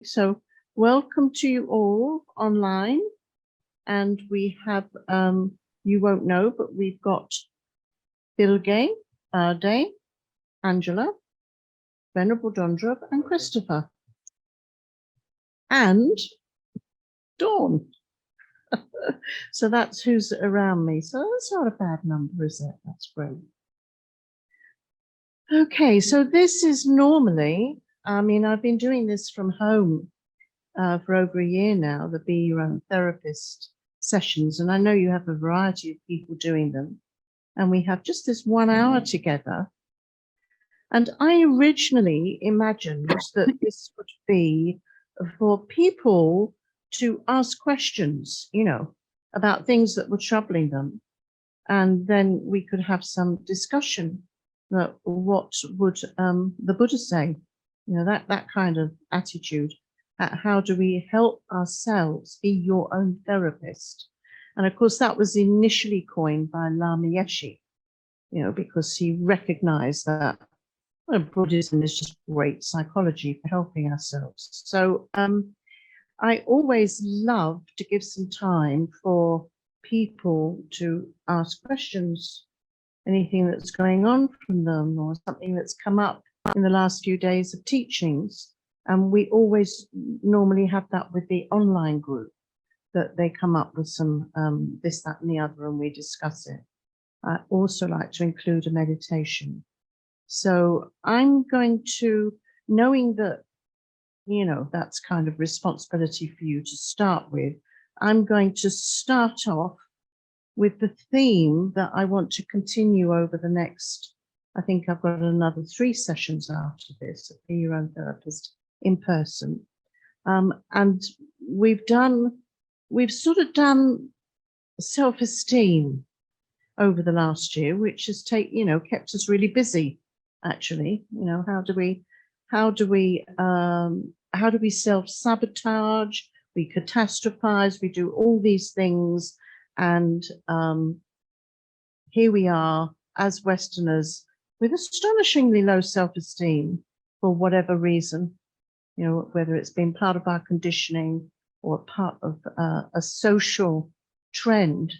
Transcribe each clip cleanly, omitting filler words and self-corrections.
So welcome to you all online. And we have, you won't know, but we've got Bilge, Day, Angela, Venerable Dondrup, and Christopher. And Dawn. So that's who's around me. So that's not a bad number, is it? That's great. Okay, so this is normally, I mean, I've been doing this from home for over a year now, the Be Your Own Therapist sessions. And I know you have a variety of people doing them. And we have just this 1 hour together. And I originally imagined that this would be for people to ask questions, you know, about things that were troubling them. And then we could have some discussion that what would the Buddha say, you know, that kind of attitude. How do we help ourselves be your own therapist? And of course, that was initially coined by Lama Yeshe, you know, because he recognized that Buddhism is just great psychology for helping ourselves. So I always love to give some time for people to ask questions, anything that's going on from them or something that's come up in the last few days of teachings. And we always normally have that with the online group, that they come up with some this, that, and the other, and we discuss it. I also like to include a meditation. So I'm going to, knowing that, you know, that's kind of responsibility for you to start with, I'm going to start off with the theme that I want to continue over the next, I think I've got another 3 sessions after this, Be Your Own Therapist in person. And we've sort of done self-esteem over the last year, which has kept us really busy, actually. You know, how do we self-sabotage, we catastrophize, we do all these things. And here we are as Westerners with astonishingly low self-esteem for whatever reason, you know, whether it's been part of our conditioning or part of a social trend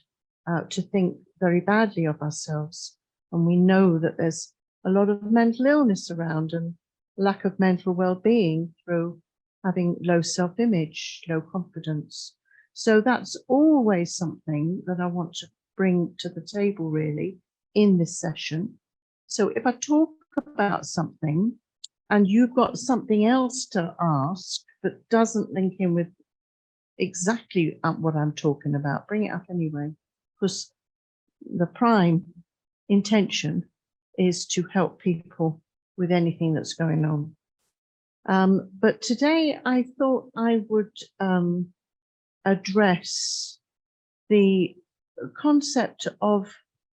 to think very badly of ourselves. And we know that there's a lot of mental illness around and lack of mental well-being through having low self-image, low confidence. So that's always something that I want to bring to the table, really, in this session. So if I talk about something and you've got something else to ask that doesn't link in with exactly what I'm talking about, bring it up anyway, because the prime intention is to help people with anything that's going on. But today I thought I would address the concept of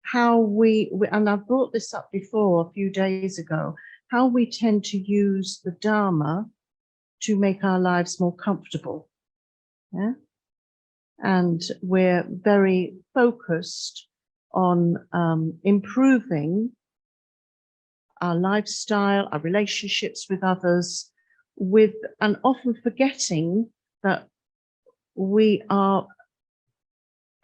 how we, and I've brought this up before a few days ago, how we tend to use the Dharma to make our lives more comfortable. Yeah? And we're very focused on improving our lifestyle, our relationships with others, and often forgetting that we are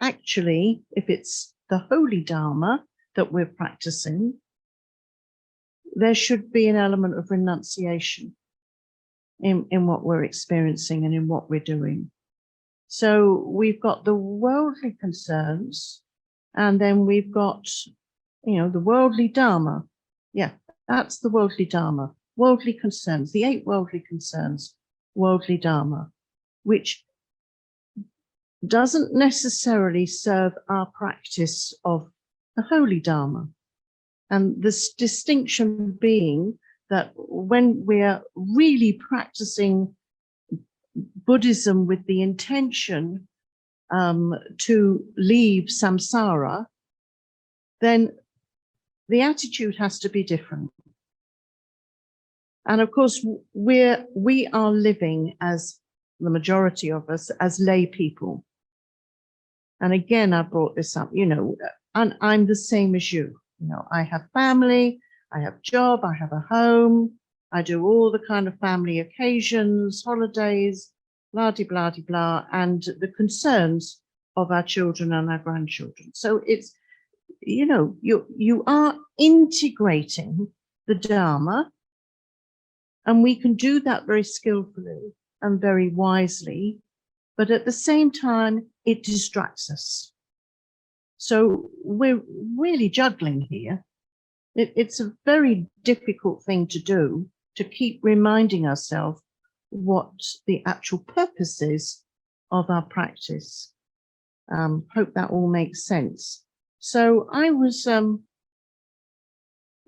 actually, if it's the holy Dharma that we're practicing, there should be an element of renunciation in what we're experiencing and in what we're doing. So we've got the worldly concerns, and then we've got, you know, the worldly Dharma. Yeah, that's the worldly Dharma, worldly concerns, the 8 worldly concerns, worldly Dharma, which doesn't necessarily serve our practice of the holy Dharma. And this distinction being that when we're really practicing Buddhism with the intention to leave samsara, then the attitude has to be different. And of course, we are living, as the majority of us, as lay people. And again, I brought this up, you know, and I'm the same as you. You know, I have family, I have job, I have a home, I do all the kind of family occasions, holidays, blah, de, blah, de, blah, and the concerns of our children and our grandchildren. So it's, you know, you are integrating the Dharma, and we can do that very skillfully and very wisely, but at the same time, it distracts us. So we're really juggling here. It's a very difficult thing to do, to keep reminding ourselves what the actual purpose is of our practice. Hope that all makes sense. So I was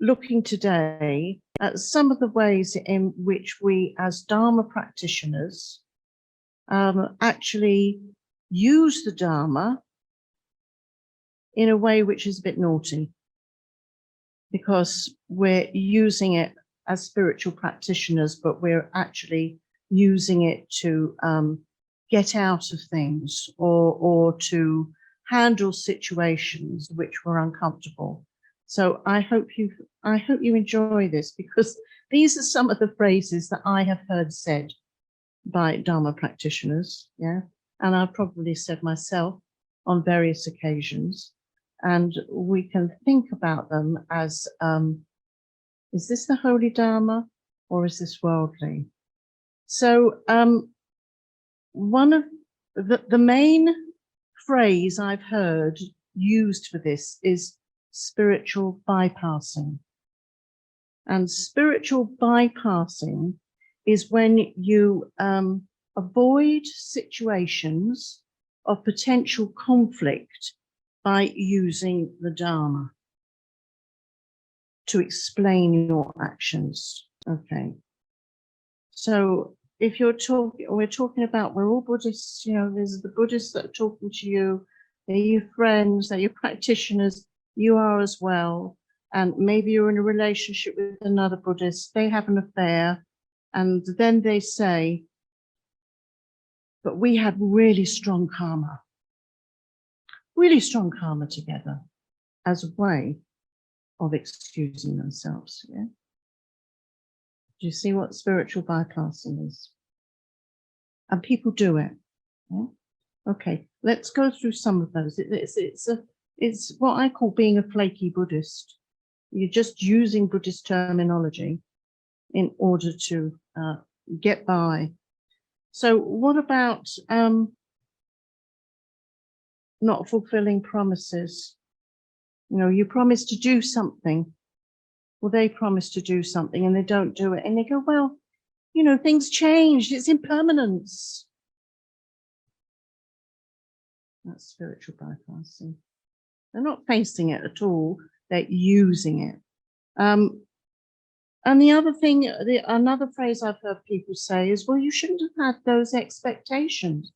looking today at some of the ways in which we as Dharma practitioners actually use the Dharma in a way which is a bit naughty, because we're using it as spiritual practitioners, but we're actually using it to get out of things or to handle situations which were uncomfortable. So I hope you enjoy this, because these are some of the phrases that I have heard said by Dharma practitioners, yeah, and I've probably said myself on various occasions, and we can think about them as, is this the holy Dharma or is this worldly? So one of the main phrase I've heard used for this is spiritual bypassing. And spiritual bypassing is when you avoid situations of potential conflict by using the Dharma to explain your actions. Okay. So if we're talking about, we're all Buddhists, you know, there's the Buddhists that are talking to you, they're your friends, they're your practitioners, you are as well. And maybe you're in a relationship with another Buddhist, they have an affair, and then they say, but we had really strong karma together, as a way of excusing themselves. Yeah. Do you see what spiritual bypassing is? And people do it. Yeah? Okay, let's go through some of those. It's what I call being a flaky Buddhist. You're just using Buddhist terminology in order to get by. So what about not fulfilling promises? You know, you promise to do something. Well, they promise to do something and they don't do it. And they go, well, you know, things changed. It's impermanence. That's spiritual bypassing. They're not facing it at all. They're using it. And the other thing, another phrase I've heard people say is, well, you shouldn't have had those expectations.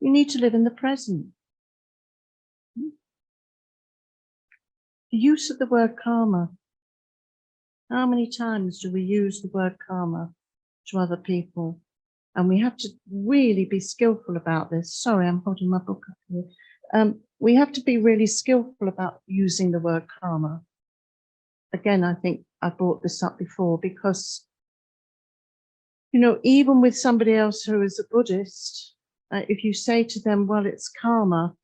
You need to live in the present. The use of the word karma. How many times do we use the word karma to other people? And we have to really be skillful about this. Sorry, I'm holding my book up here. We have to be really skillful about using the word karma. Again, I think I brought this up before, because, you know, even with somebody else who is a Buddhist, if you say to them, well, it's karma,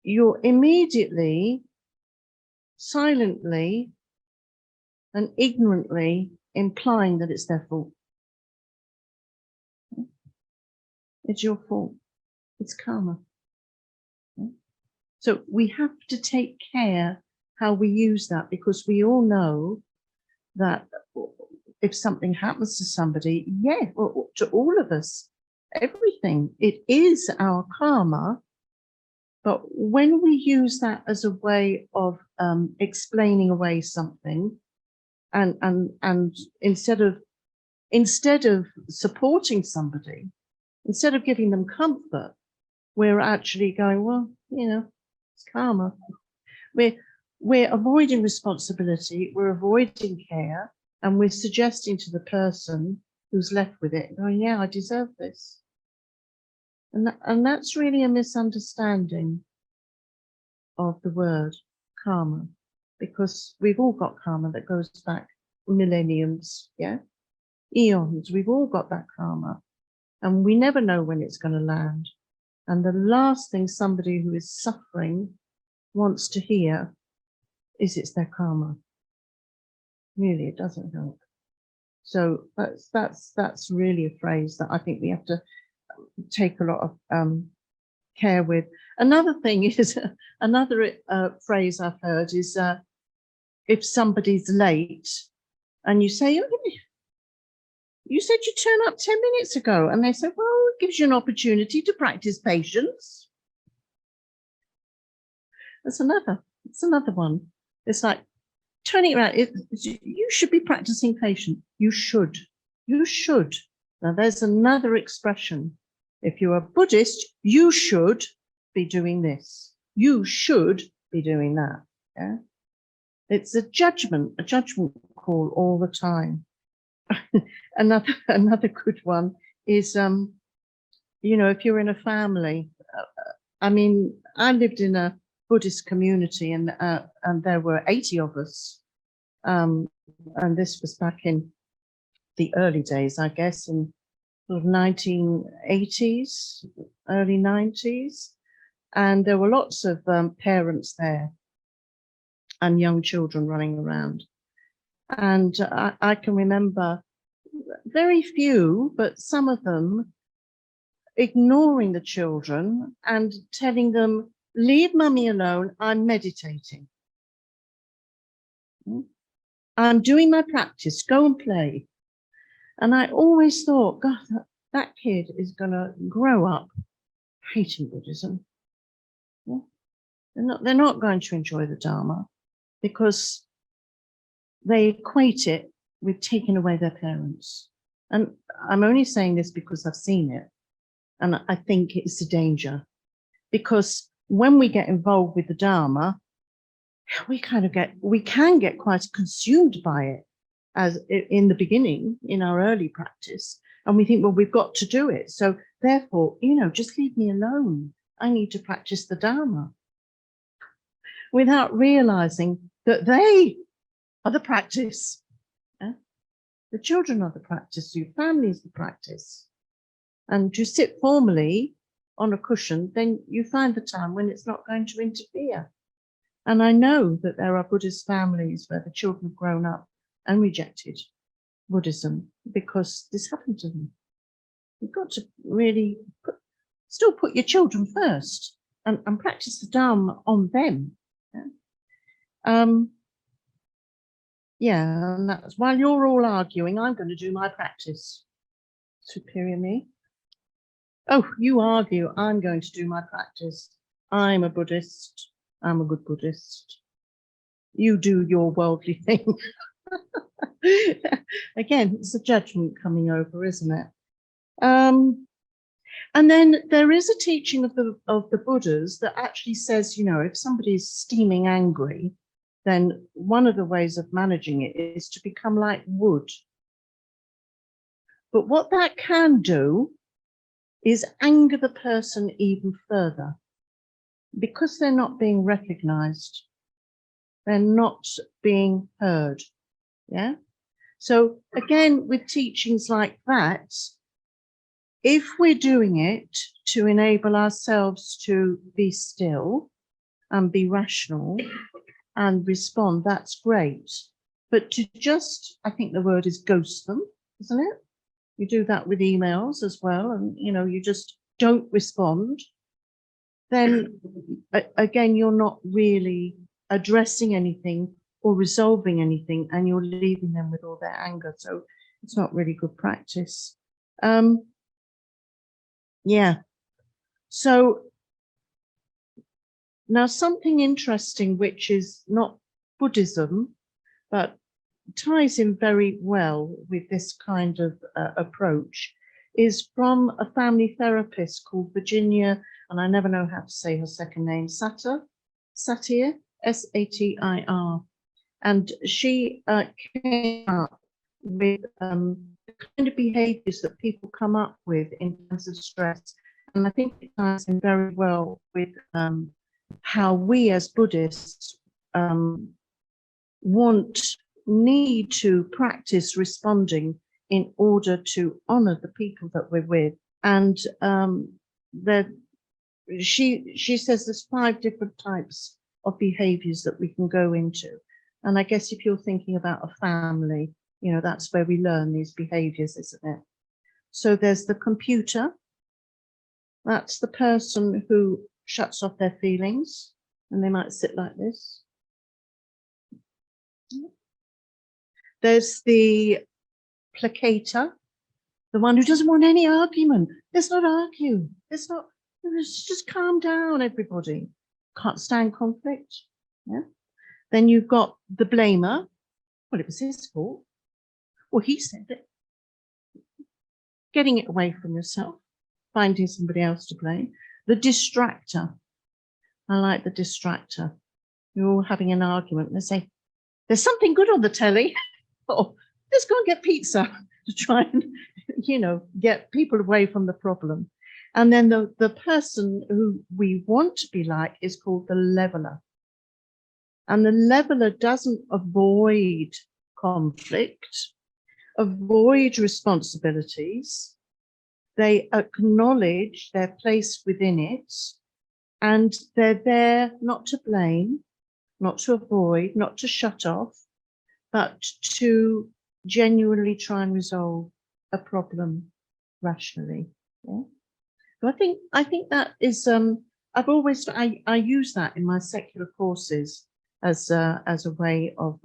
you're immediately, silently and ignorantly implying that it's their fault. It's your fault. It's karma. So we have to take care how we use that, because we all know that if something happens to somebody, yeah, well, to all of us, everything, it is our karma. But when we use that as a way of explaining away something, and instead of supporting somebody, instead of giving them comfort, we're actually going, well, you know, it's karma. We're avoiding responsibility, we're avoiding care, and we're suggesting to the person who's left with it, going, yeah, I deserve this. And that's really a misunderstanding of the word karma, because we've all got karma that goes back millenniums, yeah, eons. We've all got that karma, and we never know when it's going to land. And the last thing somebody who is suffering wants to hear is it's their karma. Really, it doesn't help. So that's really a phrase that I think we have to take a lot of care with. Another thing is another phrase I've heard is if somebody's late and you say, oh, you said you turn up 10 minutes ago, and they say, well, it gives you an opportunity to practice patience. It's another one. It's like turning it around. You should be practicing patience. You should. Now there's another expression. If you're a Buddhist, you should be doing this. You should be doing that. Yeah. It's a judgment call all the time. Another good one is, you know, if you're in a family, I mean, I lived in a Buddhist community, and there were 80 of us, and this was back in the early days, I guess, in sort of 1980s, early 90s, and there were lots of parents there and young children running around. And I can remember very few, but some of them ignoring the children and telling them, leave mummy alone, I'm meditating. I'm doing my practice, go and play. And I always thought, God, that kid is going to grow up hating Buddhism. They're not going to enjoy the Dharma, because they equate it with taking away their parents. And I'm only saying this because I've seen it. And I think it's a danger, because when we get involved with the Dharma, we can get quite consumed by it, as in the beginning, in our early practice. And we think, well, we've got to do it. So therefore, you know, just leave me alone. I need to practice the Dharma, without realizing that they are the practice. Yeah? The children are the practice, your family is the practice. And you sit formally on a cushion, then you find the time when it's not going to interfere. And I know that there are Buddhist families where the children have grown up and rejected Buddhism because this happened to them. You've got to really still put your children first and practice the Dharma on them. Yeah, and that's while you're all arguing, I'm going to do my practice. Superior me. Oh, you argue, I'm going to do my practice. I'm a Buddhist. I'm a good Buddhist. You do your worldly thing. Again, it's a judgment coming over, isn't it? And then there is a teaching of the Buddhas that actually says, you know, if somebody's steaming angry, then one of the ways of managing it is to become like wood. But what that can do is anger the person even further, because they're not being recognized. They're not being heard. Yeah. So again, with teachings like that, if we're doing it to enable ourselves to be still and be rational and respond, that's great. But to just, I think the word is ghost them, isn't it? You do that with emails as well, and you know, you just don't respond. Then again, you're not really addressing anything or resolving anything, and you're leaving them with all their anger. So it's not really good practice. Yeah. So now something interesting, which is not Buddhism, but ties in very well with this kind of approach, is from a family therapist called Virginia, and I never know how to say her second name, Satir, S-A-T-I-R. And she came up with the kind of behaviors that people come up with in terms of stress. And I think it ties in very well with how we as Buddhists want need to practice responding in order to honor the people that we're with. And she says there's 5 different types of behaviors that we can go into. And I guess if you're thinking about a family, you know, that's where we learn these behaviors, isn't it? So there's the computer. That's the person who shuts off their feelings, and they might sit like this. There's the placator, the one who doesn't want any argument. Let's not argue. Let's just calm down, everybody. Can't stand conflict. Yeah. Then you've got the blamer. Well, it was his fault. Well, he said it. Getting it away from yourself, finding somebody else to blame. The distractor. I like the distractor. You're all having an argument and they say, there's something good on the telly. Oh, let's go and get pizza to try and, you know, get people away from the problem. And then the person who we want to be like is called the leveler. And the leveler doesn't avoid conflict, avoid responsibilities. They acknowledge their place within it, and they're there not to blame, not to avoid, not to shut off, but to genuinely try and resolve a problem rationally. Yeah? So I think that is I use that in my secular courses as a way of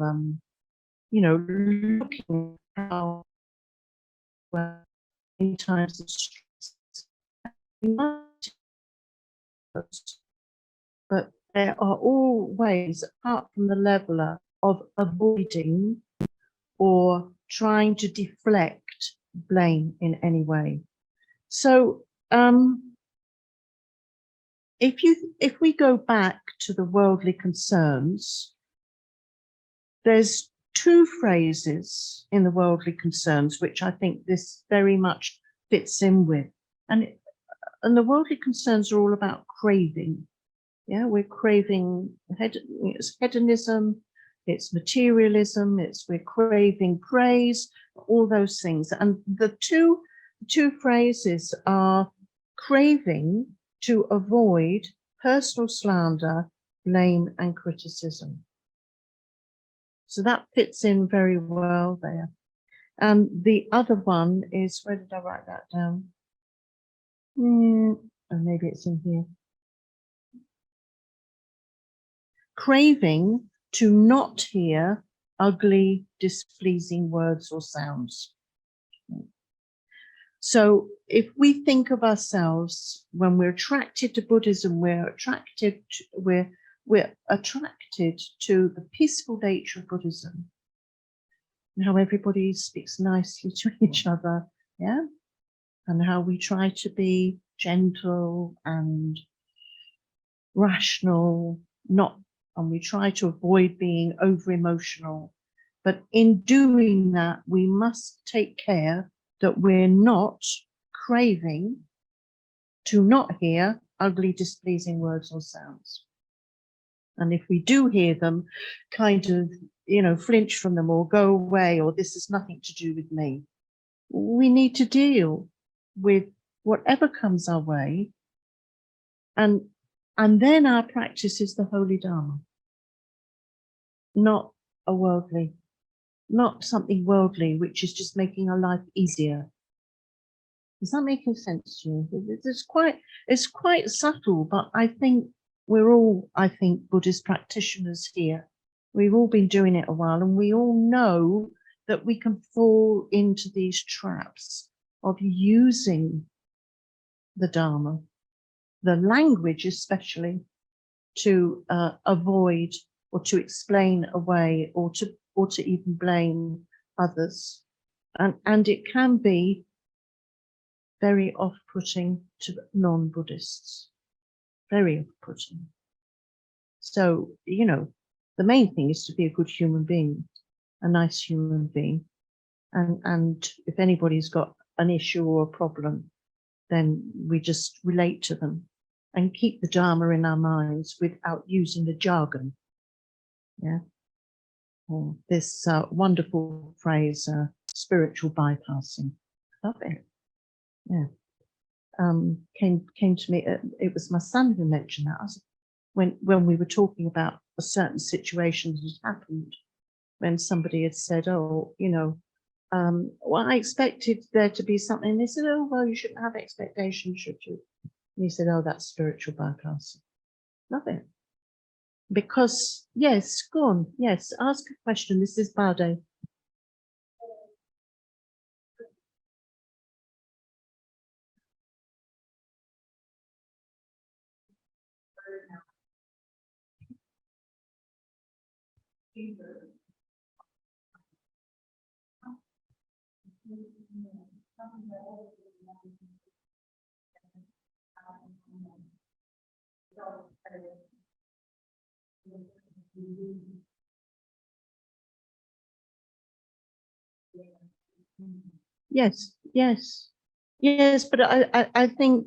you know, looking at how in times of stress, but there are all ways apart from the leveler of avoiding or trying to deflect blame in any way. So if we go back to the worldly concerns, there's 2 phrases in the worldly concerns which I think this very much fits in with, and the worldly concerns are all about craving. Yeah, we're craving it's hedonism, it's materialism, we're craving praise, all those things. And the two phrases are craving to avoid personal slander, blame, and criticism. So that fits in very well there. And the other one is, where did I write that down? Oh, maybe it's in here. Craving to not hear ugly, displeasing words or sounds. So if we think of ourselves, when we're attracted to Buddhism, we're attracted to the peaceful nature of Buddhism, and how everybody speaks nicely to each other, yeah, and how we try to be gentle and rational, and we try to avoid being over emotional. But in doing that, we must take care that we're not craving to not hear ugly, displeasing words or sounds. And if we do hear them, kind of, you know, flinch from them or go away, or this is nothing to do with me. We need to deal with whatever comes our way. And then our practice is the Holy Dharma, not a worldly, not something worldly, which is just making our life easier. Does that make sense to you? It's quite subtle, but I think we're all, Buddhist practitioners here. We've all been doing it a while, and we all know that we can fall into these traps of using the Dharma, the language especially, to avoid or to explain away or to even blame others. And it can be very off-putting to non-Buddhists, very off-putting. So, you know, the main thing is to be a good human being, a nice human being. And if anybody's got an issue or a problem, then we just relate to them and keep the Dharma in our minds without using the jargon. Yeah. or this wonderful phrase, spiritual bypassing. Love it. Yeah. Came to me. It was my son who mentioned that. When we were talking about a certain situation that had happened, when somebody had said, "Oh, well, I expected there to be something." They said, "Oh, well, you shouldn't have expectations, should you?" And he said, "Oh, that's spiritual bypassing." Love it. Because yes, go on. Yes, ask a question. This is Bade. Yes, yes, yes. But I think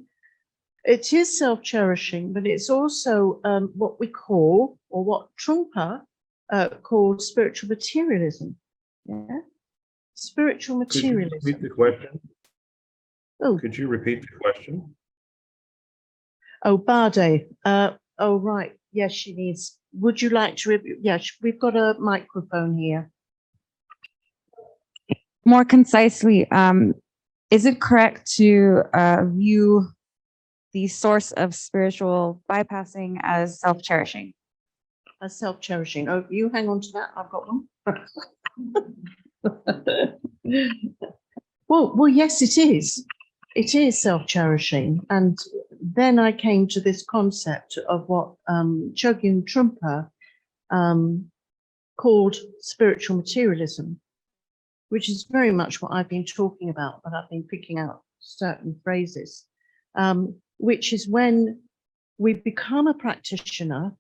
it is self-cherishing, but it's also what we call, or what Trungpa called, spiritual materialism. Yeah, spiritual materialism. Could you repeat the question? Oh, could you repeat the question? Oh, Bade. Oh, right. Yes, she needs. Would you like to? Yes, we've got a microphone here. More concisely, is it correct to view the source of spiritual bypassing as self-cherishing? As self-cherishing. Oh, you hang on to that. I've got one. well, yes, it is. It is self-cherishing, and then I came to this concept of what Chogyam Trungpa called spiritual materialism, which is very much what I've been talking about, but I've been picking out certain phrases, which is when we become a practitioner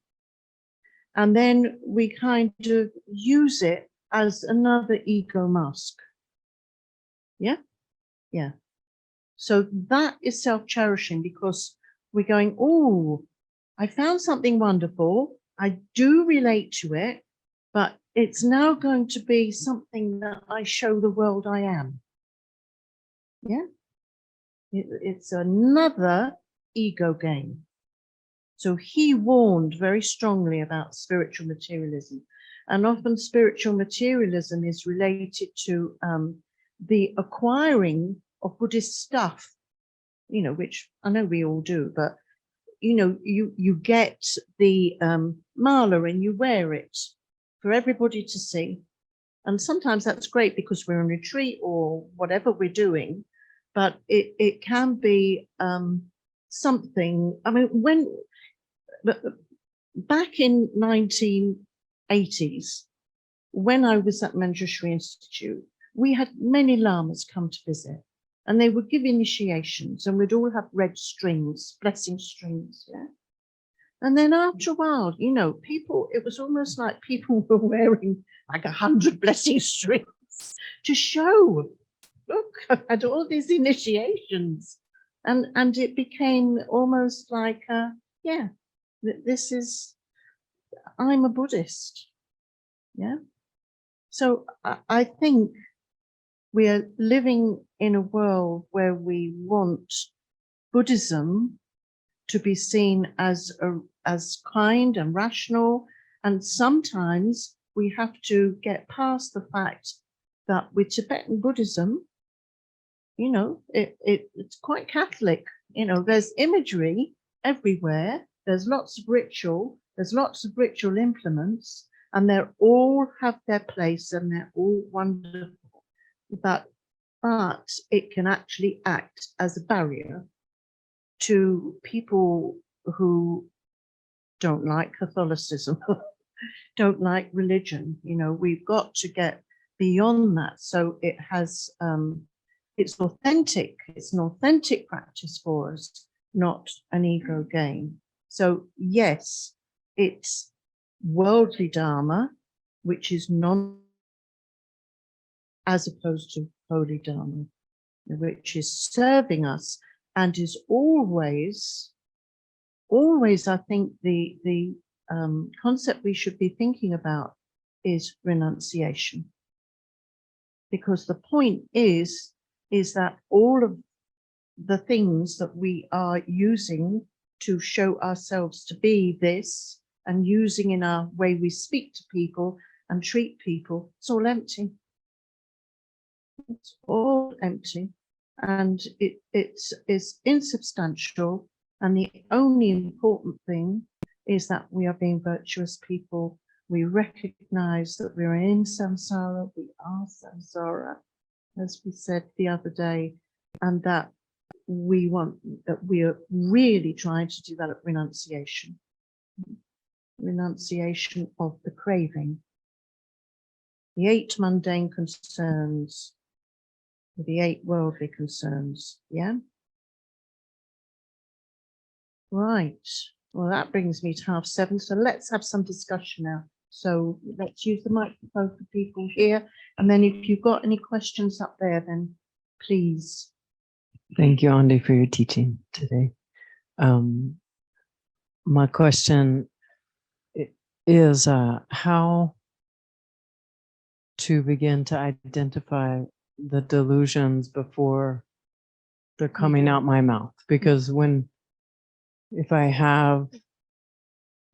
and then we kind of use it as another ego mask. Yeah? Yeah. So that is self-cherishing, because we're going, oh, I found something wonderful. I do relate to it, but it's now going to be something that I show the world I am. Yeah? It's another ego game. So he warned very strongly about spiritual materialism. And often spiritual materialism is related to the acquiring of Buddhist stuff, which I know we all do, but you get the mala and you wear it for everybody to see. And sometimes that's great because we're on retreat or whatever we're doing, but it can be something. I mean, back in 1980s, when I was at Manjushri Institute, we had many lamas come to visit, and they would give initiations, and we'd all have red strings, blessing strings, yeah. And then after a while, people, it was almost like people were wearing like 100 blessing strings to show, look, I've had all these initiations. And it became almost like, yeah, this is, I'm a Buddhist. Yeah. So I think we are living in a world where we want Buddhism to be seen as kind and rational, and sometimes we have to get past the fact that with Tibetan Buddhism, it's quite Catholic. There's imagery everywhere. There's lots of ritual. There's lots of ritual implements, and they all have their place, and they're all wonderful. But it can actually act as a barrier to people who don't like Catholicism, don't like religion. We've got to get beyond that. So it has, it's authentic. It's an authentic practice for us, not an ego game. So yes, it's worldly Dharma, which is as opposed to holy Dharma, which is serving us and is always, I think the concept we should be thinking about is renunciation. Because the point is that all of the things that we are using to show ourselves to be this and using in our way we speak to people and treat people, it's all empty. It's all empty, and it's insubstantial, and the only important thing is that we are being virtuous people. We recognize that we're in samsara, we are samsara, as we said the other day, and that we are really trying to develop renunciation of the craving, the 8 mundane concerns, the 8 worldly concerns. Yeah. Right. Well, that brings me to 7:30. So let's have some discussion now. So let's use the microphone for people here. And then if you've got any questions up there, then please. Thank you, Ondy, for your teaching today. My question is how to begin to identify the delusions before they're coming out my mouth. Because if I have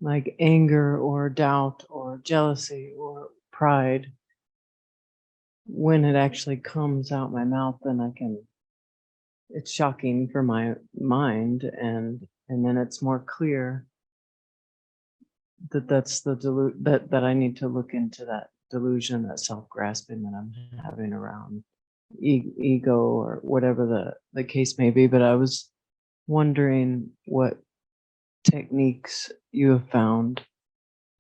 like anger or doubt or jealousy or pride, when it actually comes out my mouth, then it's shocking for my mind, and then it's more clear that's the that I need to look into that delusion, that self-grasping that I'm having around ego or whatever the case may be. But I was wondering what techniques you have found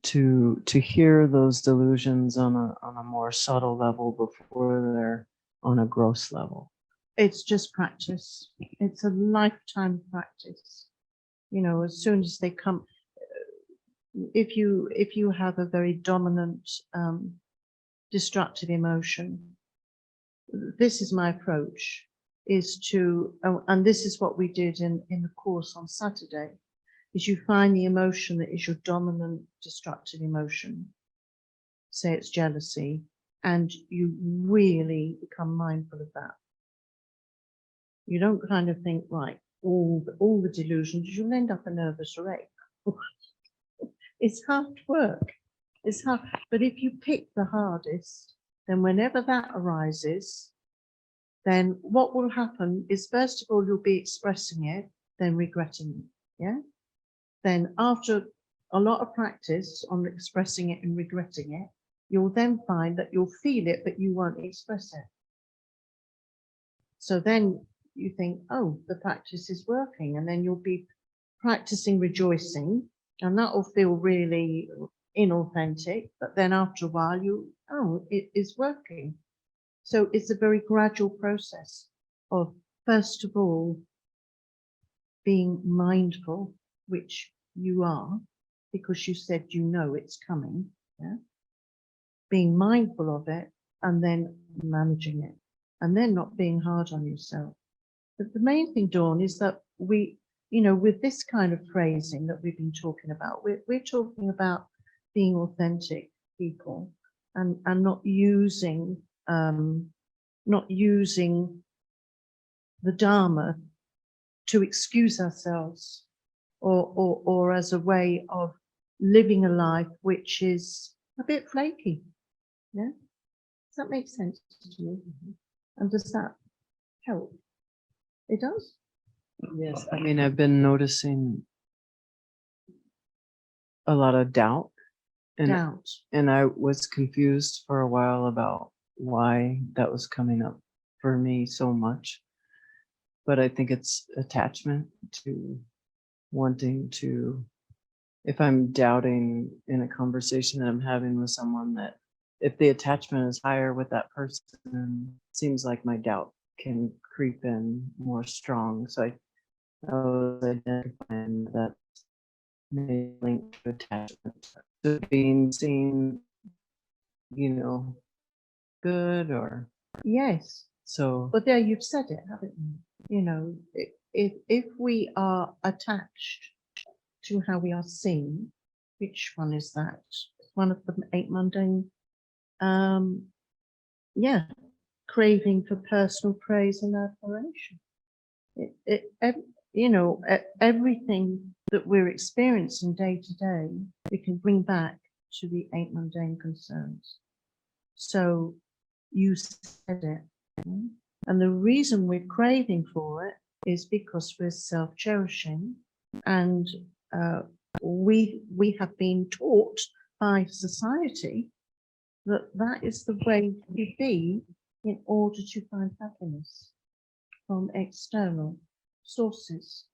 to hear those delusions on a more subtle level before they're on a gross level. It's just practice. It's a lifetime practice. You know, as soon as they come, if you have a very dominant destructive emotion, this is my approach, is to, and this is what we did in the course on Saturday, is you find the emotion that is your dominant destructive emotion, say it's jealousy, and you really become mindful of that. You don't kind of think, right, all the delusions, you'll end up a nervous wreck. It's hard work. It's hard. But if you pick the hardest, then whenever that arises, then what will happen is, first of all, you'll be expressing it, then regretting it. Yeah. Then after a lot of practice on expressing it and regretting it, you'll then find that you'll feel it, but you won't express it. So then you think, oh, the practice is working, and then you'll be practicing rejoicing, and that will feel really inauthentic, but then after a while it is working. So it's a very gradual process of, first of all, being mindful, which you are, because you said you know it's coming, yeah? Being mindful of it, and then managing it, and then not being hard on yourself. But the main thing, Dawn, is that we, you know, with this kind of phrasing that we've been talking about, we're talking about being authentic people, and not using the Dharma to excuse ourselves, or as a way of living a life which is a bit flaky. Yeah, does that make sense to you? And does that help? It does. Yes, I mean, I've been noticing a lot of doubt, and I was confused for a while about why that was coming up for me so much. But I think it's attachment to wanting to, if I'm doubting in a conversation that I'm having with someone, that if the attachment is higher with that person, it seems like my doubt can creep in more strong. So I was identifying that may link to attachment, to being seen, you know, good, or Yes. so. But there, you've said it, haven't you? You know, if we are attached to how we are seen, which one is that? One of the 8 mundane yeah, craving for personal praise and admiration. Everything that we're experiencing day to day, we can bring back to the 8 mundane concerns. So you said it. And the reason we're craving for it is because we're self-cherishing, and we have been taught by society that is the way to be in order to find happiness from external sources.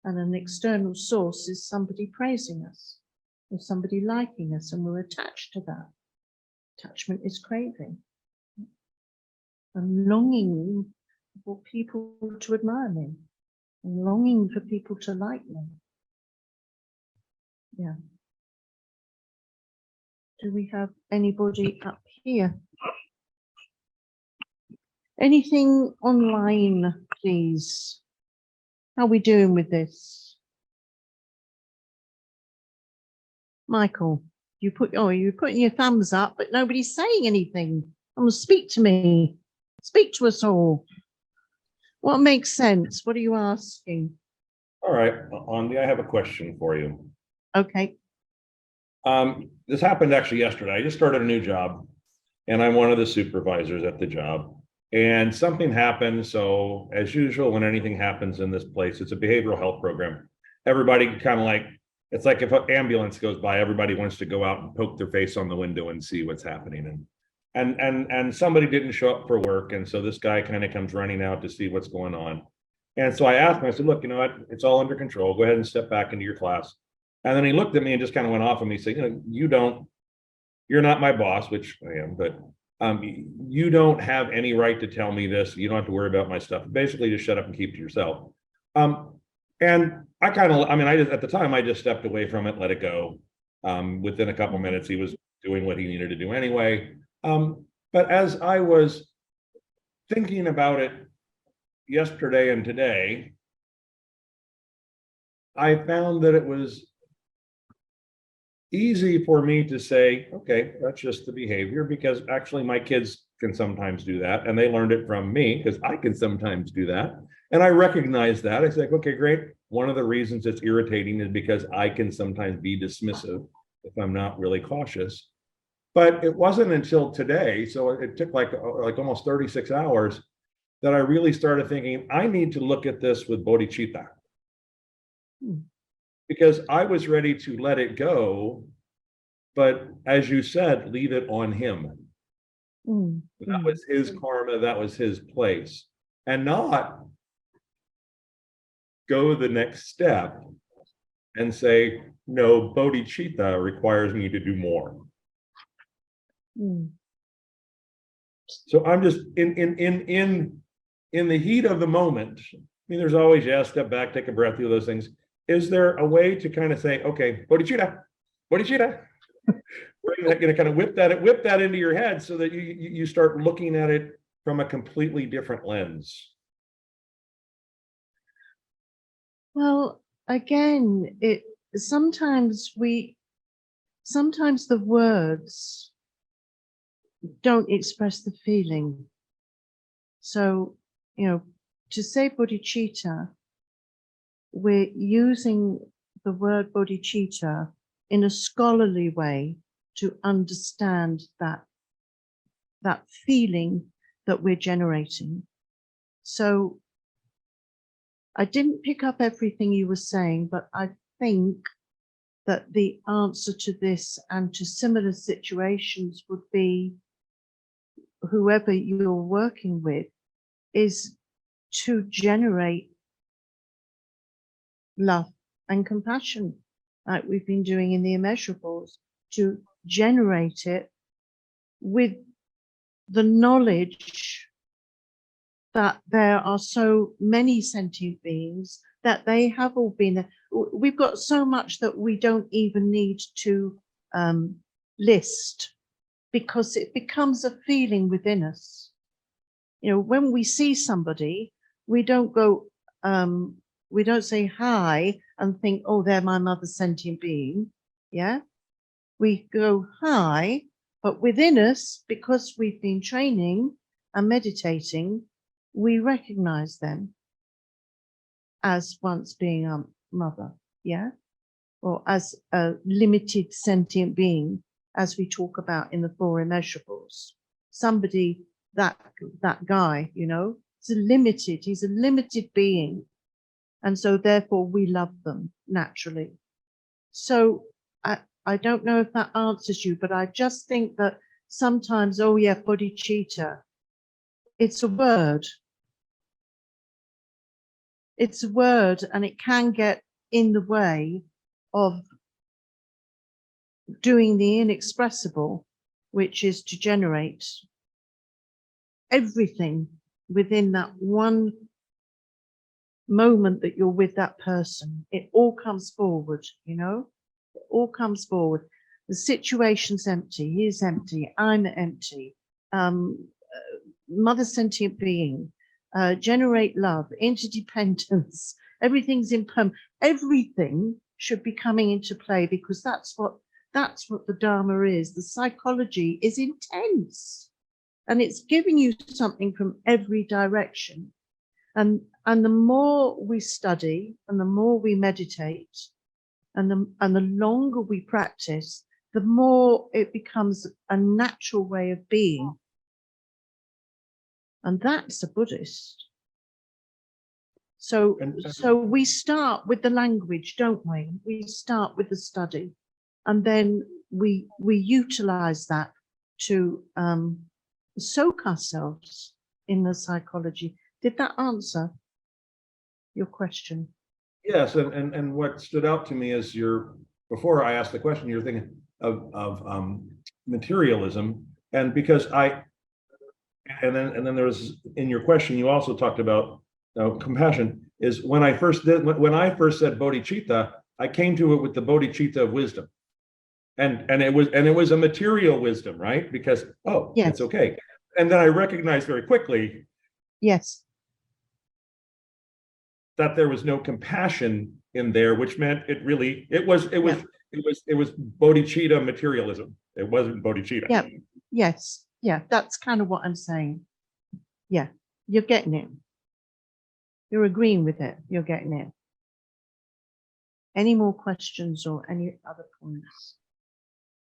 And an external source is somebody praising us or somebody liking us, and we're attached to that. Attachment is craving and longing for people to admire me and longing for people to like me. Yeah. Do we have anybody up here? Anything online, please? How are we doing with this? Michael, you're putting your thumbs up, but nobody's saying anything. Speak to me. Speak to us all. What makes sense? What are you asking? All right, Ondy, I have a question for you. Okay. This happened actually yesterday. I just started a new job, and I'm one of the supervisors at the job. And something happened. So as usual, when anything happens in this place, it's a behavioral health program. Everybody kind of like, it's like if an ambulance goes by, everybody wants to go out and poke their face on the window and see what's happening. And somebody didn't show up for work. And so this guy kind of comes running out to see what's going on. And so I asked him, I said, look, you know what? It's all under control. Go ahead and step back into your class. And then he looked at me and just kind of went off on me saying, you're not my boss, which I am, but you don't have any right to tell me this. You don't have to worry about my stuff. Basically, just shut up and keep to yourself. And I at the time, I just stepped away from it, let it go. Within a couple minutes, he was doing what he needed to do anyway. But as I was thinking about it yesterday and today, I found that it was easy for me to say, okay, that's just the behavior, because actually my kids can sometimes do that, and they learned it from me because I can sometimes do that. And I recognize that. I say, okay, great. One of the reasons it's irritating is because I can sometimes be dismissive if I'm not really cautious. But it wasn't until today, so it took like almost 36 hours, that I really started thinking, I need to look at this with bodhicitta. Because I was ready to let it go, but as you said, leave it on him. That was his karma, that was his place, and not go the next step and say, no, bodhicitta requires me to do more. So I'm just in the heat of the moment. I mean, there's always, step back, take a breath, do those things. Is there a way to kind of say, okay, bodhicitta, we're going to kind of whip that into your head so that you start looking at it from a completely different lens? Well, again, sometimes the words don't express the feeling. So, to say bodhicitta, we're using the word bodhicitta in a scholarly way to understand that feeling that we're generating. So I didn't pick up everything you were saying, but I think that the answer to this and to similar situations would be, whoever you're working with is to generate love and compassion, like we've been doing in the immeasurables, to generate it with the knowledge that there are so many sentient beings, that they have all been, we've got so much that we don't even need to list, because it becomes a feeling within us. When we see somebody, we don't go, we don't say hi and think, oh, they're my mother sentient being. Yeah. We go hi But within us, because we've been training and meditating, we recognize them as once being a mother, yeah? Or as a limited sentient being, as we talk about in the four immeasurables. Somebody, that guy, you know, he's a limited being. And so therefore we love them naturally. So I don't know if that answers you, but I just think that sometimes, oh yeah, bodhicitta, it's a word. It's a word, and it can get in the way of doing the inexpressible, which is to generate everything within that one moment that you're with that person. It all comes forward, you know, it all comes forward. The situation's empty, he is empty, I'm empty. Mother sentient being, generate love, interdependence, everything's impermanent. Everything should be coming into play, because that's what the Dharma is. The psychology is intense, and it's giving you something from every direction. And the more we study and the more we meditate and the longer we practice, the more it becomes a natural way of being. And that's a Buddhist. So we start with the language, don't we? We start with the study, and then we utilize that to soak ourselves in the psychology. Did that answer your question? Yes, and what stood out to me is before I asked the question, you're thinking of materialism, and because and then there was, in your question, you also talked about compassion. Is when I first said bodhicitta, I came to it with the bodhicitta of wisdom, and it was a material wisdom, right? Because Yes. It's okay, and then I recognized very quickly, yes, that there was no compassion in there, which meant it was bodhicitta materialism. It wasn't bodhicitta. yeah, yes, yeah. That's kind of what I'm saying. Yeah, you're getting it. You're agreeing with it. You're getting it. Any more questions or any other points?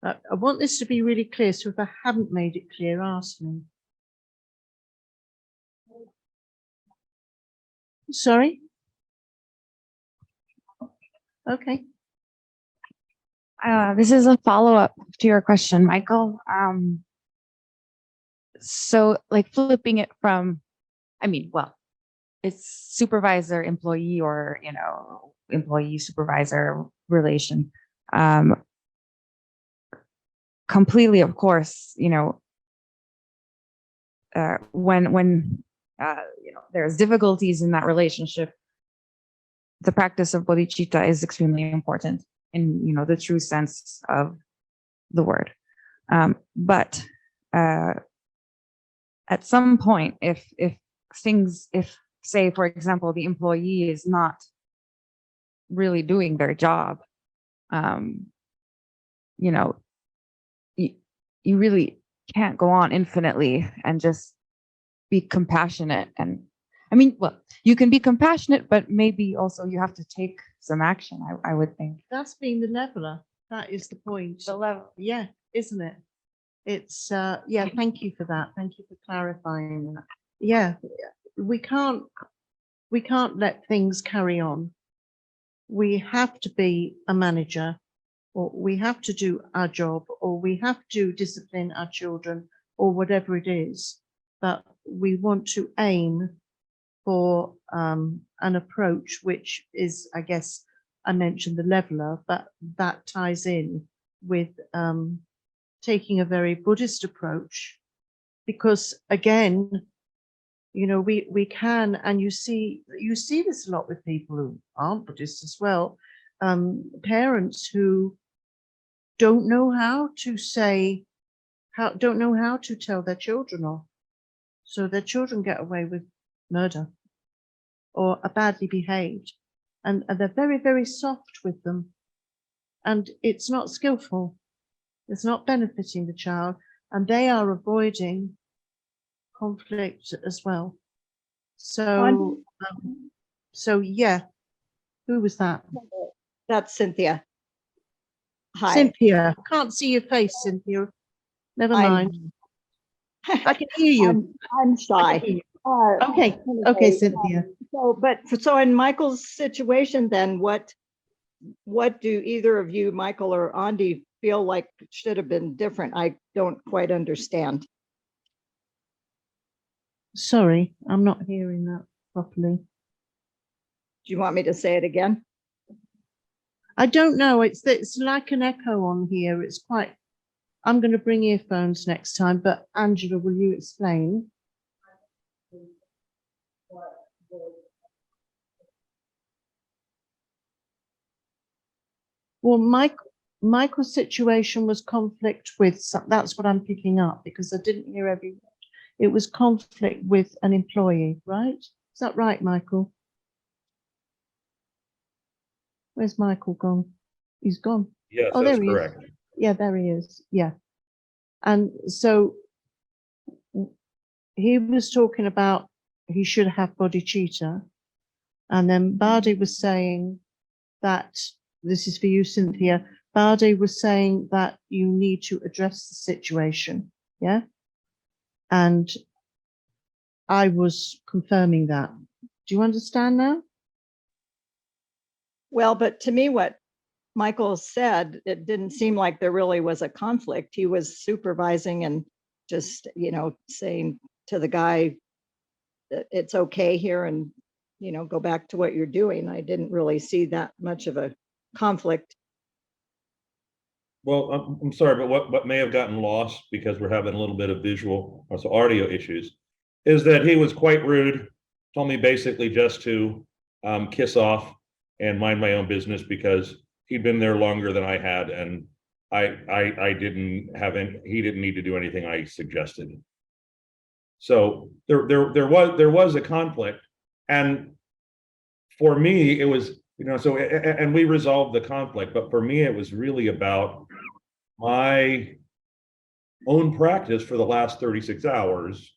I want this to be really clear, so if I haven't made it clear, ask me. Sorry? Okay. This is a follow-up to your question, Michael. So like flipping it from, it's supervisor employee, or employee supervisor relation. Completely, of course, when there's difficulties in that relationship, the practice of bodhicitta is extremely important in the true sense of the word. But at some point, if say, for example, the employee is not really doing their job, you really can't go on infinitely and just be compassionate. And you can be compassionate, but maybe also you have to take some action, I would think. That's being the leveler. That is the point. The level. Yeah, isn't it? It's yeah, thank you for that. Thank you for clarifying that. Yeah, we can't let things carry on. We have to be a manager, or we have to do our job, or we have to discipline our children, or whatever it is. But we want to aim for an approach which is, I guess, I mentioned the leveler, but that ties in with taking a very Buddhist approach, because again, we can, and you see this a lot with people who aren't Buddhists as well, parents who don't know how to tell their children off, so their children get away with murder or are badly behaved, and they're very, very soft with them, and it's not skillful. It's not benefiting the child, and they are avoiding conflict as well. So, yeah, who was that? That's Cynthia. Hi. Cynthia. Can't see your face, Cynthia. Never mind. I can hear you. I'm I shy. can hear you. Uh, Okay, anyway, Cynthia. So in Michael's situation, then what do either of you, Michael or Ondy, feel like should have been different? I don't quite understand. Sorry, I'm not hearing that properly. Do you want me to say it again? I don't know. It's like an echo on here. It's quite. I'm going to bring earphones next time. But Angela, will you explain? Well, Michael's situation was conflict with. That's what I'm picking up because I didn't hear every word. It was conflict with an employee, right? Is that right, Michael? Where's Michael gone? He's gone. Yes, Oh, that's there he is. correct. Yeah, there he is. Yeah. And so he was talking about he should have bodhicitta. And then Bardi was saying that, this is for you, Cynthia, Bardi was saying that you need to address the situation. Yeah. And I was confirming that. Do you understand now? Well, but to me, what Michael said, it didn't seem like there really was a conflict. He was supervising and just, saying to the guy that it's okay here and, go back to what you're doing. I didn't really see that much of a conflict. Well, I'm sorry, but what may have gotten lost because we're having a little bit of visual, also audio issues, is that he was quite rude, told me basically just to kiss off and mind my own business because he'd been there longer than I had, and I didn't have any, he didn't need to do anything I suggested. So there was a conflict, and for me it was, so and we resolved the conflict, but for me it was really about my own practice for the last 36 hours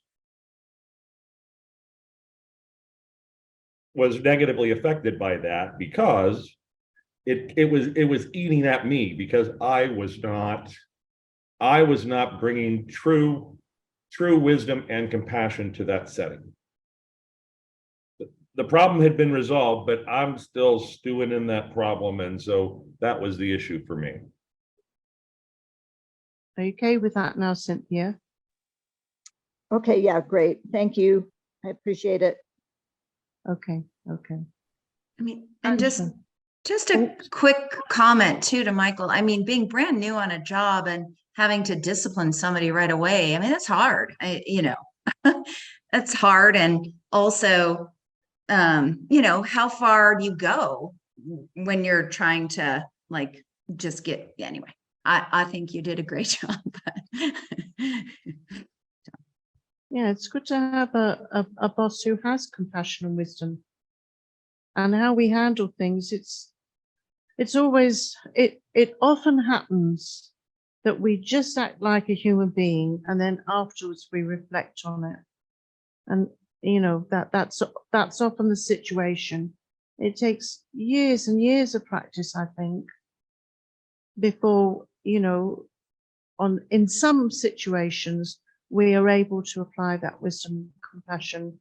was negatively affected by that because it was eating at me because I was not bringing true wisdom and compassion to that setting. The problem had been resolved, but I'm still stewing in that problem, and so that was the issue for me. Are you okay with that now, Cynthia? Okay, yeah, great. Thank you. I appreciate it. Okay. I mean, and Angela. just a quick comment too to Michael. I mean, being brand new on a job and having to discipline somebody right away. I mean, that's hard. That's hard. And also, how far do you go when you're trying to just get, anyway, I think you did a great job. Yeah, it's good to have a boss who has compassion and wisdom. And how we handle things, it's always, it often happens that we just act like a human being and then afterwards we reflect on it. And that's often the situation. It takes years and years of practice, I think, before, in some situations, we are able to apply that wisdom and compassion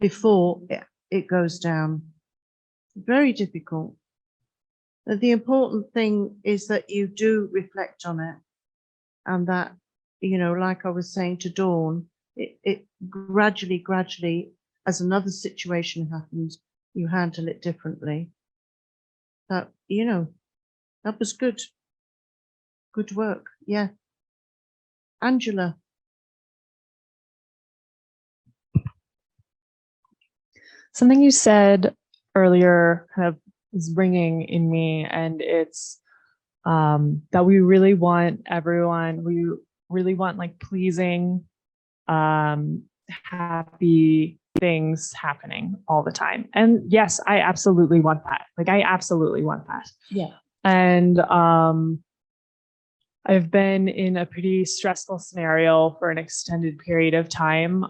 before it goes down. Very difficult. But the important thing is that you do reflect on it, and that, like I was saying to Dawn, it gradually, as another situation happens, you handle it differently. But, that was good. Good work. Yeah. Angela. Something you said earlier kind of is ringing in me, and it's that we really want everyone, we really want pleasing, happy things happening all the time. And yes, I absolutely want that. I absolutely want that. Yeah. And I've been in a pretty stressful scenario for an extended period of time.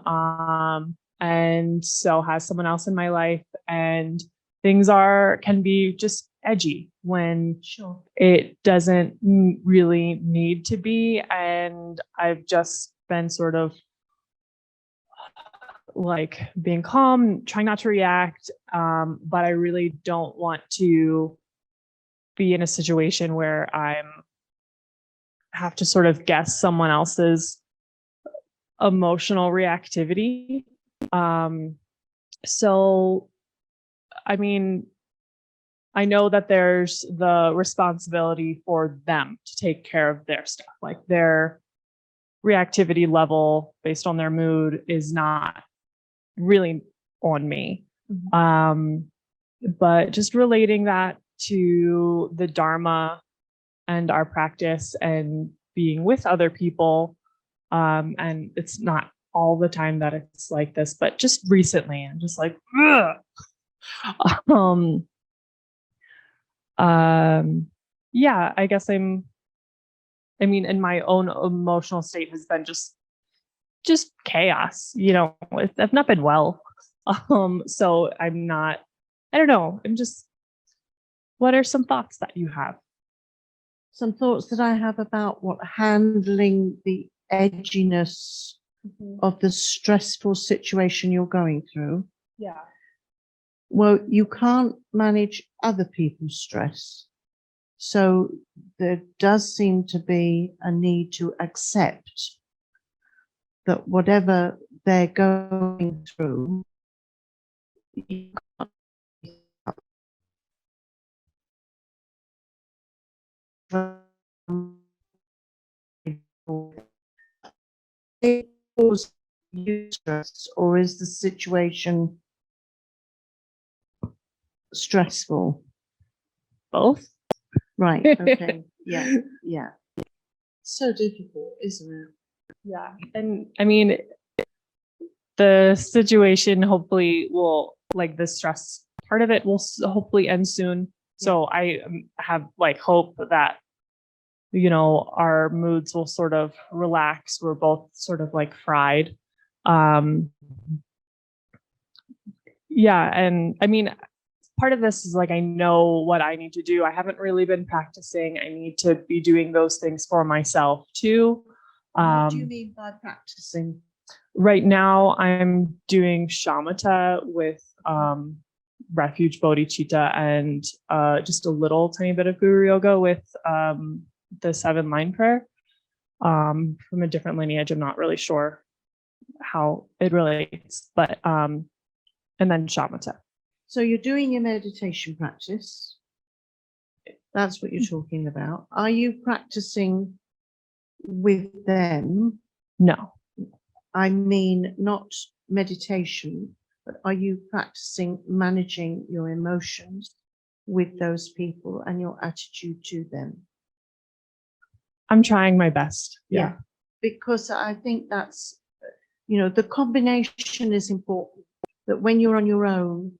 And so has someone else in my life, and things can be just edgy when Sure. it doesn't really need to be. And I've just been sort of like being calm, trying not to react. But I really don't want to be in a situation where have to sort of guess someone else's emotional reactivity. So, I mean, I know that there's the responsibility for them to take care of their stuff, like their reactivity level based on their mood is not really on me. But just relating that to the Dharma and our practice and being with other people. And it's not all the time that it's like this, but just recently, I'm just like, ugh. Yeah, I guess and my own emotional state has been just chaos, I've not been well. So I don't know. What are some thoughts that you have? Some thoughts that I have about handling the edginess of the stressful situation you're going through. Yeah. Well, you can't manage other people's stress. So there does seem to be a need to accept that whatever they're going through, you can't cause you stress, or is the situation stressful? Both. Right. Okay. Yeah. So difficult, isn't it? Yeah. And the situation hopefully the stress part of it will hopefully end soon. So I have hope that, our moods will sort of relax. We're both sort of fried. Yeah. And part of this is I know what I need to do. I haven't really been practicing. I need to be doing those things for myself too. What do you mean by practicing? Right now, I'm doing shamatha with refuge bodhicitta and just a little tiny bit of guru yoga with the 7-line prayer from a different lineage. I'm not really sure how it relates, but and then shamatha. So you're doing your meditation practice. That's what you're talking about. Are you practicing with them? No. I mean, not meditation, but are you practicing managing your emotions with those people and your attitude to them? I'm trying my best. Yeah. Because I think that's, the combination is important, that when you're on your own,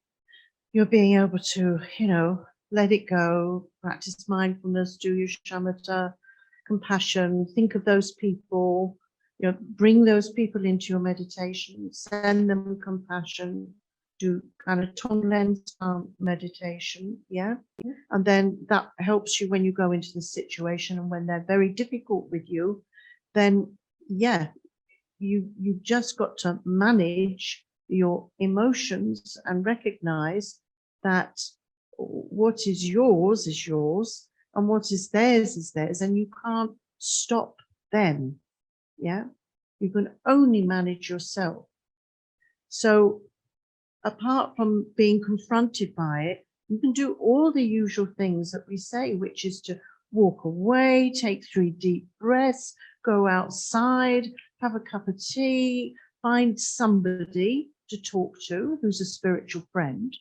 you're being able to, let it go, practice mindfulness, do your shamatha, compassion, think of those people, bring those people into your meditation, send them compassion, do kind of Tonglen meditation, and then that helps you when you go into the situation, and when they're very difficult with you, then you've just got to manage your emotions and recognize that what is yours, and what is theirs, and you can't stop them. You can only manage yourself. So apart from being confronted by it, you can do all the usual things that we say, which is to walk away, take 3 deep breaths, go outside, have a cup of tea, find somebody to talk to who's a spiritual friend,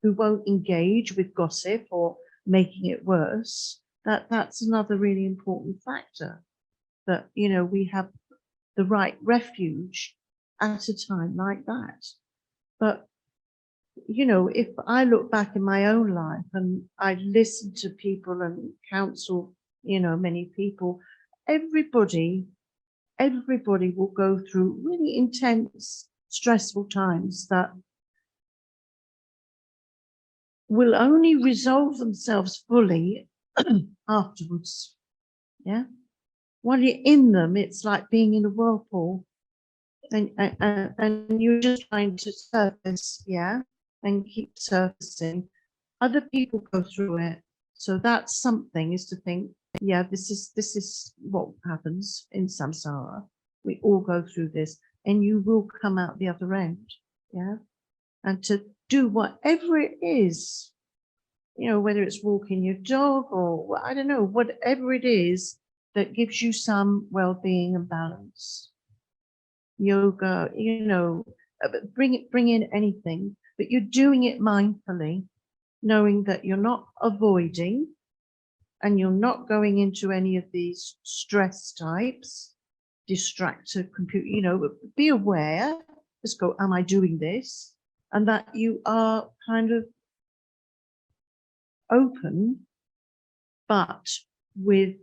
who won't engage with gossip or making it worse. That's another really important factor, that, we have the right refuge at a time like that. But, if I look back in my own life and I listen to people and counsel many people, everybody will go through really intense, stressful times that will only resolve themselves fully afterwards. Yeah. While you're in them, it's like being in a whirlpool, and you're just trying to surface, yeah, and keep surfacing. Other people go through it, so that's something, is to think, yeah, this is what happens in samsara. We all go through this, and you will come out the other end, yeah. And to do whatever it is, whether it's walking your dog or I don't know, whatever it is that gives you some well-being and balance. Yoga, bring in anything, but you're doing it mindfully, knowing that you're not avoiding and you're not going into any of these stress types, distracted, computer, be aware, just go, am I doing this? And that you are kind of open, but with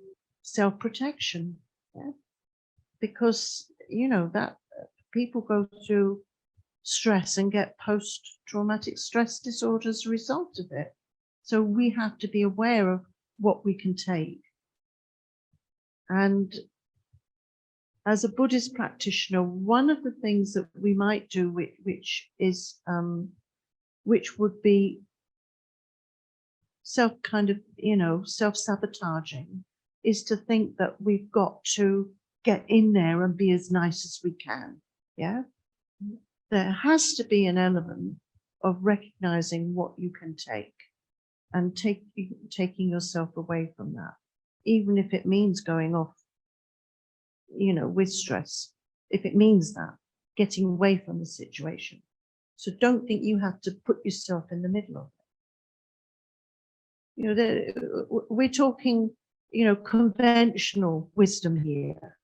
self-protection, yeah? Because that people go through stress and get post-traumatic stress disorder as a result of it. So we have to be aware of what we can take. And as a Buddhist practitioner, one of the things that we might do, which would be self-sabotaging, is to think that we've got to get in there and be as nice as we can. Yeah. There has to be an element of recognizing what you can take and taking yourself away from that, even if it means going off, with stress, if it means that, getting away from the situation. So don't think you have to put yourself in the middle of it. We're talking, conventional wisdom here.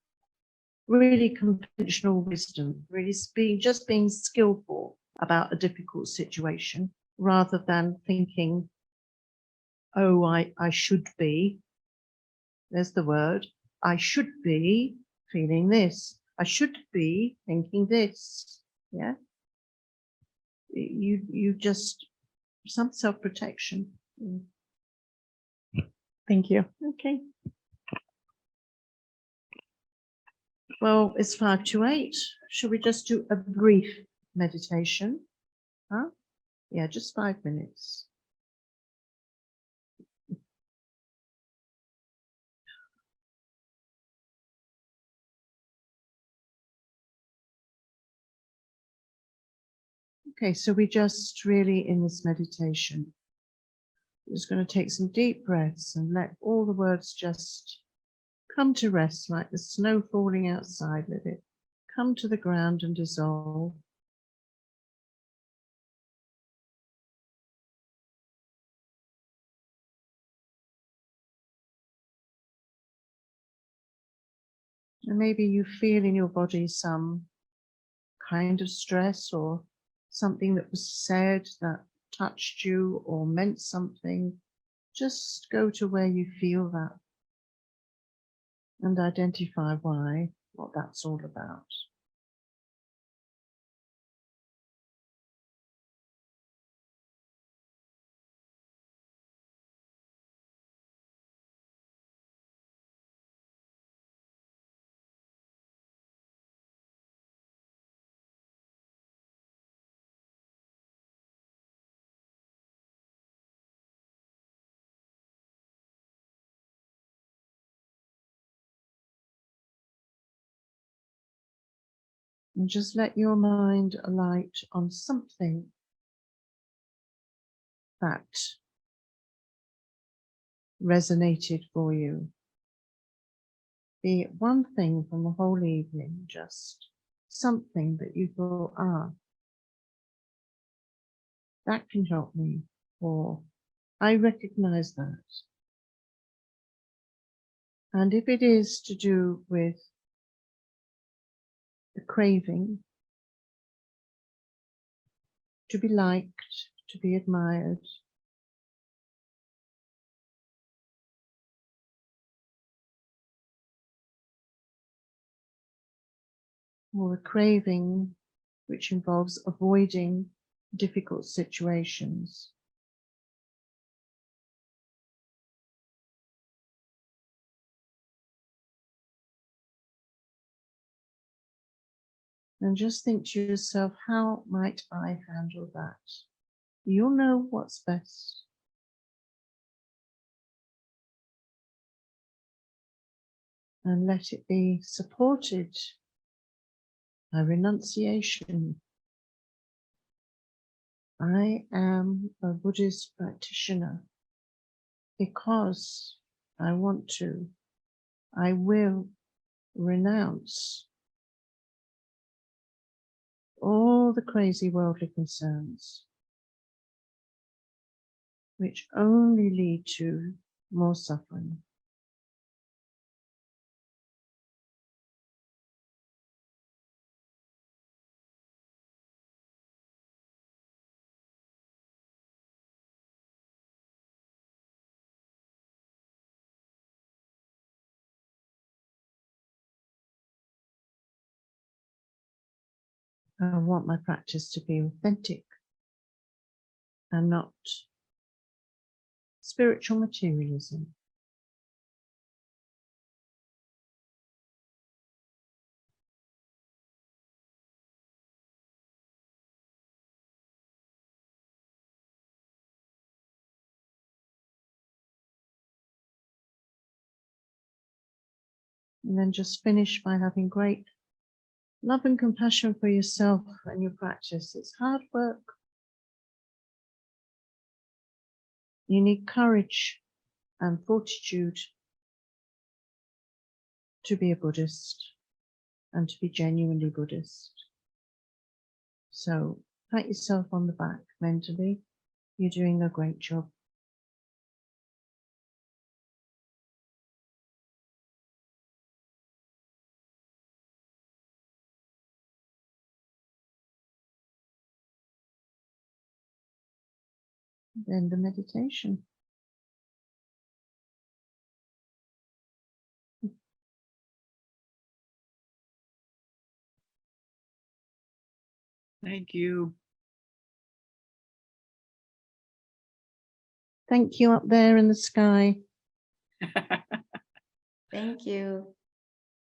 Really conventional wisdom, really being skillful about a difficult situation, rather than thinking, oh, I should be, there's the word, I should be feeling this, I should be thinking this. Yeah. You just, some self-protection. Thank you. Okay. Well, it's 5 to 8. Should we just do a brief meditation? Huh? Yeah, just 5 minutes. Okay, so we just really, in this meditation, we're just going to take some deep breaths and let all the words just come to rest, like the snow falling outside. Let it come to the ground and dissolve. And maybe you feel in your body some kind of stress or something that was said that touched you or meant something. Just go to where you feel that and identify what that's all about. And just let your mind alight on something that resonated for you. Be it one thing from the whole evening, just something that you thought, that can help me, or I recognize that. And if it is to do with the craving to be liked, to be admired, or a craving which involves avoiding difficult situations. And just think to yourself, how might I handle that? You'll know what's best. And let it be supported by renunciation. I am a Buddhist practitioner because I want to. I will renounce all the crazy worldly concerns which only lead to more suffering. I want my practice to be authentic and not spiritual materialism. And then just finish by having great love and compassion for yourself and your practice. It's hard work. You need courage and fortitude to be a Buddhist and to be genuinely Buddhist. So pat yourself on the back mentally. You're doing a great job. Then the meditation. Thank you. Thank you up there in the sky. Thank you.